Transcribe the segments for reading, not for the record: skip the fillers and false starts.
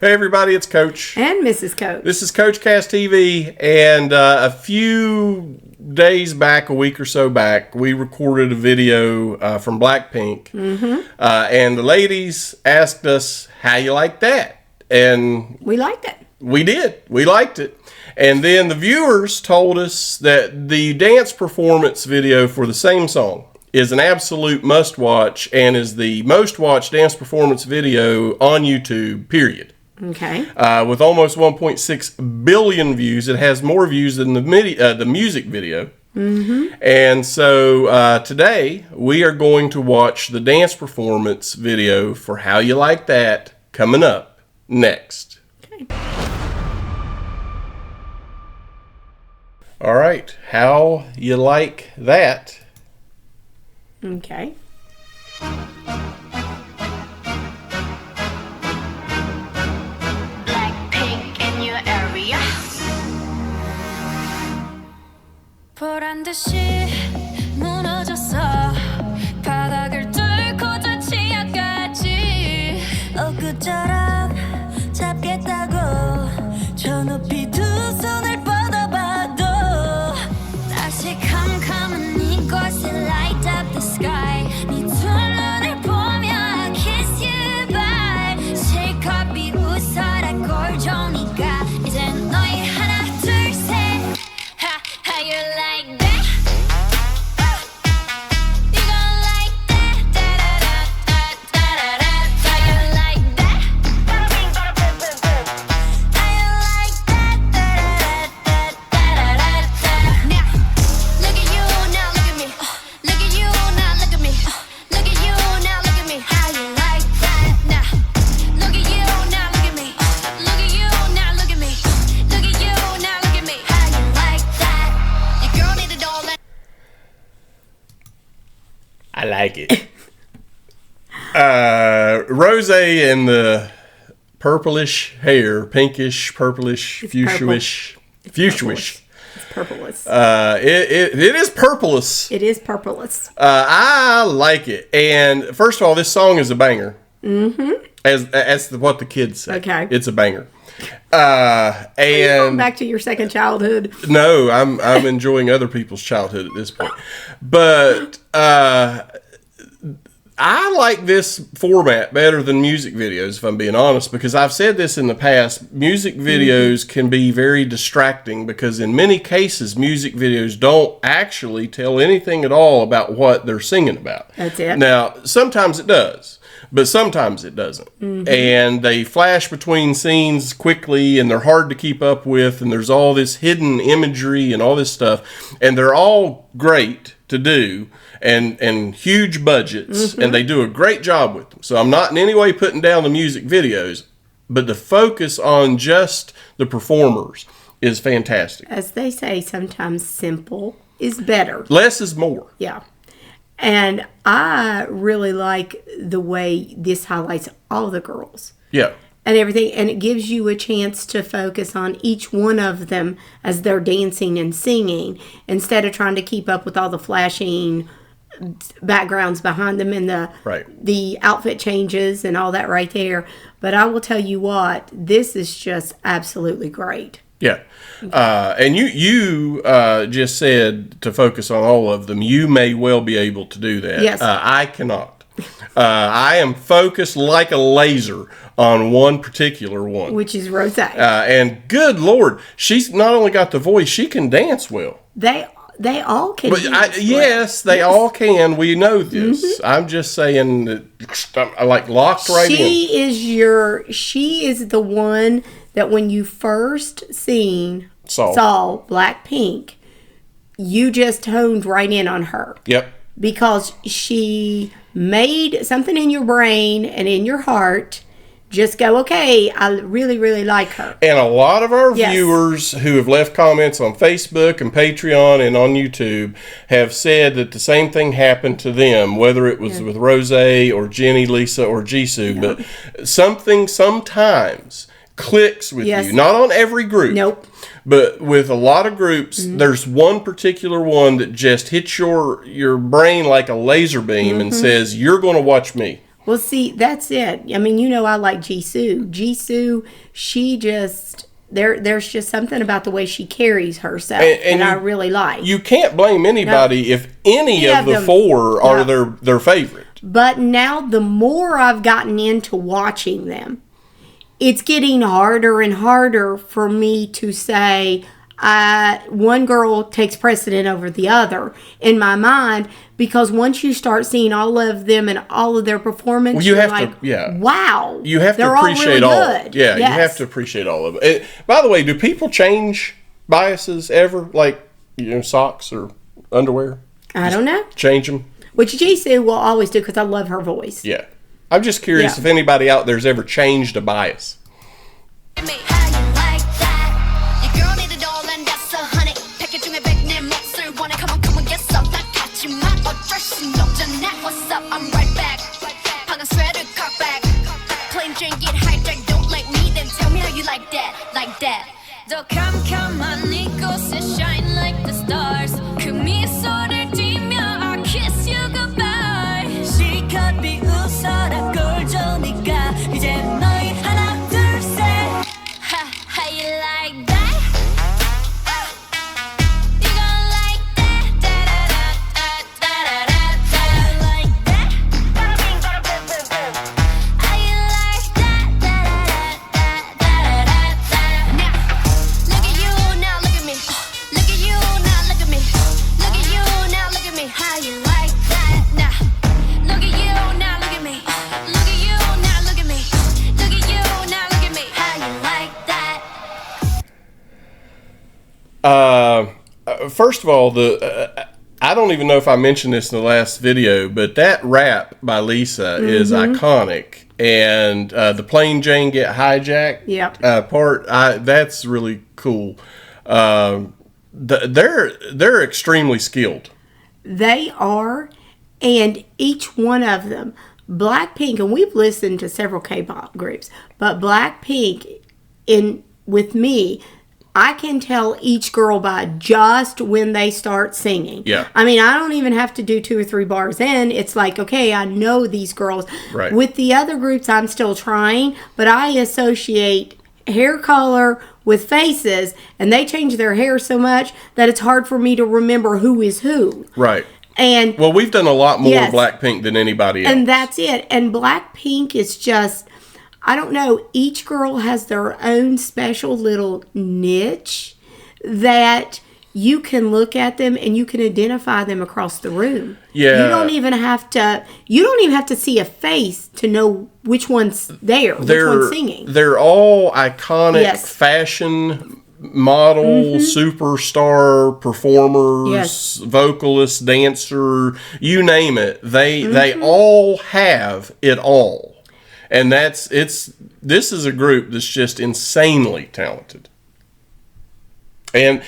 Hey everybody, it's Coach. And Mrs. Coach. This is Coach Cast TV, and a few days back, a week or so back, we recorded a video from BLACKPINK, and the ladies asked us, how you like that? And we liked it. We did. We liked it. And then the viewers told us that the dance performance video for the same song is an absolute must-watch and is the most-watched dance performance video on YouTube, period. Okay. With almost 1.6 billion views. It has more views than the music video. And so today we are going to watch the dance performance video for How You Like That coming up next. Okay. All right. How You Like That. Okay. BLACKPINK in your area. 보란 듯이 무너졌어. 바닥을 뚫고 저 치아까지. 엊그처럼 잡겠다고 저 높이 두 손을 뻗어봐도 다시 캄캄한 이곳에 light up the sky. 네 두 눈을 보며 kiss you bye. 실컷 비웃어라 꼴좋으니까 이젠 너희 하나 둘 셋. How you like that? You gon' like that? Da-da-da-da-da-da-da. How you like that? How you like that? Da-da-da-da-da-da-da. Now, look at you, now look at me. Look at you, now look at me. Look at you, now look at me. How you like that? Now, look at you, now look at me. Look at you, now look at me. Look at you, now look at me. How you like that? Your girl needed all that. I like it. Rose and the purplish hair, pinkish, purplish, fuchsia-ish. Fuchsia-ish. It's purpleless. It is purpleless. It is purpleless. I like it. And first of all, this song is a banger. As what the kids say. Okay. It's a banger. Are you going And back to your second childhood? no, I'm enjoying other people's childhood at this point. But I like this format better than music videos, if I'm being honest, because I've said this in the past. Music videos can be very distracting because in many cases, music videos don't actually tell anything at all about what they're singing about. That's it. Now, sometimes it does, but sometimes it doesn't. And they flash between scenes quickly, and they're hard to keep up with, and there's all this hidden imagery and all this stuff, and they're all great to do, and huge budgets, and they do a great job with them. So I'm not in any way putting down the music videos, but the focus on just the performers is fantastic. As they say, sometimes simple is better. Less is more. Yeah. And I really like the way this highlights all the girls Yeah. and everything. And it gives you a chance to focus on each one of them as they're dancing and singing instead of trying to keep up with all the flashing backgrounds behind them and the outfit changes and all that right there. But I will tell you what, this is just absolutely great. Yeah. And you just said to focus on all of them. You may well be able to do that. Yes. I cannot. I am focused like a laser on one particular one. Which is Rose. And good Lord, she's not only got the voice, she can dance well. They all can. But yes, they all can. We know this. I'm just saying that I like locked right in. She is the one that when you first saw BLACKPINK, you just honed right in on her. Yep. Because she made something in your brain and in your heart just go, okay, I really, really like her. And a lot of our viewers who have left comments on Facebook and Patreon and on YouTube have said that the same thing happened to them, whether it was with Rose or Jenny, Lisa, or Jisoo. But something sometimes clicks with you. Not on every group. Nope. But with a lot of groups, there's one particular one that just hits your brain like a laser beam and says, you're going to watch me. Well, see, that's it. I mean, I like Jisoo. Jisoo, she just there's just something about the way she carries herself and I really like. You can't blame anybody if any of the four are their favorite. But now the more I've gotten into watching them, it's getting harder and harder for me to say one girl takes precedent over the other in my mind, because once you start seeing all of them and all of their performance, well, you have to, wow. You have to appreciate all. Yeah, you have to appreciate all of it. By the way, do people change biases ever? Like, socks or underwear? I don't know. Change them? Which Jisoo will always do, because I love her voice. Yeah. I'm just curious if anybody out there's ever changed a bias. I'm right back. 방금 shredded cut back. Plain Jane get hijacked. Don't like me, then tell me how you like that, like that. 더 캄캄한 이곳에 shine like the stars. 그 미소를 띠며 I kiss you goodbye. 실컷 비웃어라 꼴 좋으니까 이제 너희 하나 둘 셋. How you like that? First of all, I don't even know if I mentioned this in the last video, but that rap by Lisa is iconic, and the Plain Jane get hijacked part, that's really cool. They're extremely skilled. They are, and each one of them, BLACKPINK, and we've listened to several K-pop groups, but BLACKPINK, with me, I can tell each girl by just when they start singing. Yeah. I mean, I don't even have to do 2 or 3 bars in. It's like, okay, I know these girls. Right. With the other groups, I'm still trying, but I associate hair color with faces, and they change their hair so much that it's hard for me to remember who is who. Right. And well, we've done a lot more BLACKPINK than anybody else. And that's it. And BLACKPINK is just, I don't know, each girl has their own special little niche that you can look at them and you can identify them across the room. Yeah. You don't even have to see a face to know which one's there, which one's singing. They're all iconic fashion model, superstar, performers, vocalists, dancer, you name it. They all have it all. And this is a group that's just insanely talented. And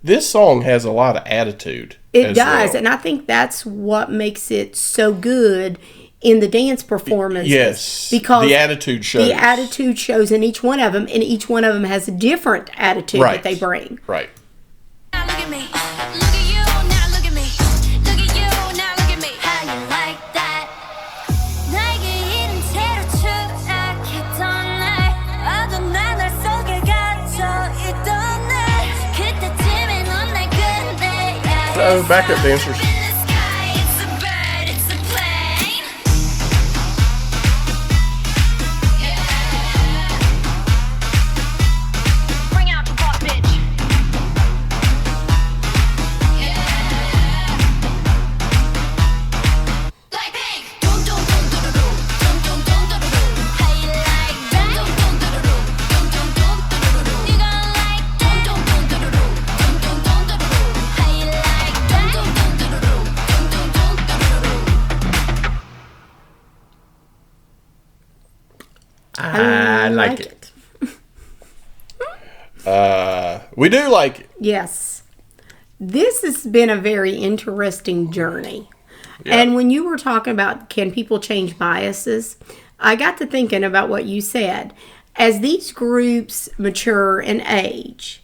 this song has a lot of attitude. It does, and I think that's what makes it so good in the dance performances. Yes, because the attitude shows. The attitude shows in each one of them, and each one of them has a different attitude that they bring. Right. Now look at me. Look at you. Now look at me. Look at you. Now look at me. How you like that? 나에게 이른 채로 추락했던 날 어둠나날 속에 갇혀 있던 날 그때쯤에 넌 날 끝내야 So, backup dancers. I like it. We do like it. Yes. This has been a very interesting journey. Yeah. And when you were talking about can people change biases, I got to thinking about what you said. As these groups mature in age,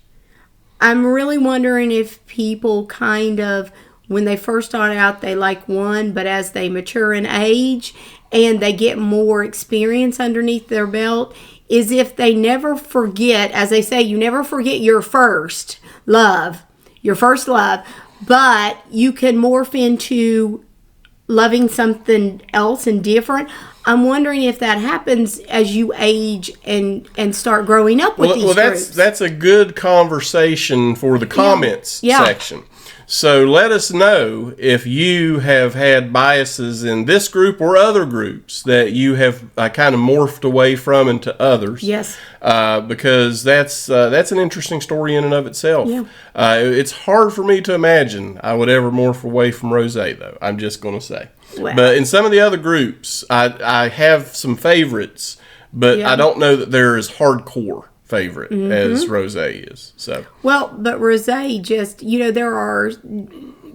I'm really wondering if people kind of, when they first start out, they like one, but as they mature in age and they get more experience underneath their belt is if they never forget, as they say, you never forget your first love, but you can morph into loving something else and different. I'm wondering if that happens as you age and start growing up with these groups. That's a good conversation for the comments section. So let us know if you have had biases in this group or other groups that you have kind of morphed away from into others. Yes. Because that's an interesting story in and of itself. Yeah. It's hard for me to imagine I would ever morph away from Rosé, though. I'm just going to say. Well. But in some of the other groups, I have some favorites, but I don't know that they're as hardcore favorite as Rosé is. So but Rosé just, there are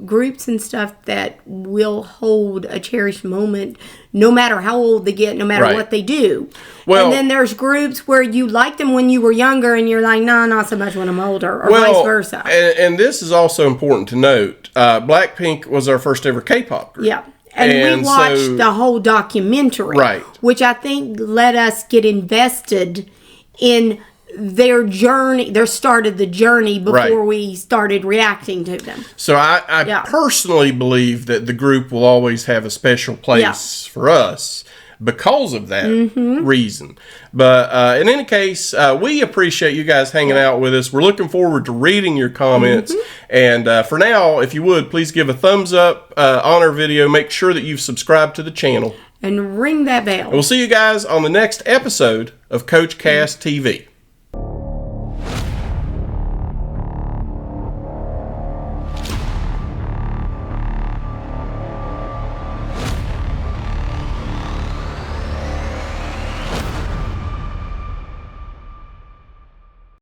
groups and stuff that will hold a cherished moment no matter how old they get, no matter what they do. Well, and then there's groups where you liked them when you were younger and you're like, nah, not so much when I'm older, or vice versa. And this is also important to note. BLACKPINK was our first ever K-pop group. Yeah. And we watched the whole documentary. Right. Which I think let us get invested in their journey, their start of the journey before we started reacting to them. So I personally believe that the group will always have a special place for us because of that reason. But in any case, we appreciate you guys hanging out with us. We're looking forward to reading your comments. And for now, if you would, please give a thumbs up on our video. Make sure that you've subscribed to the channel. And ring that bell. And we'll see you guys on the next episode of Coach Cast TV.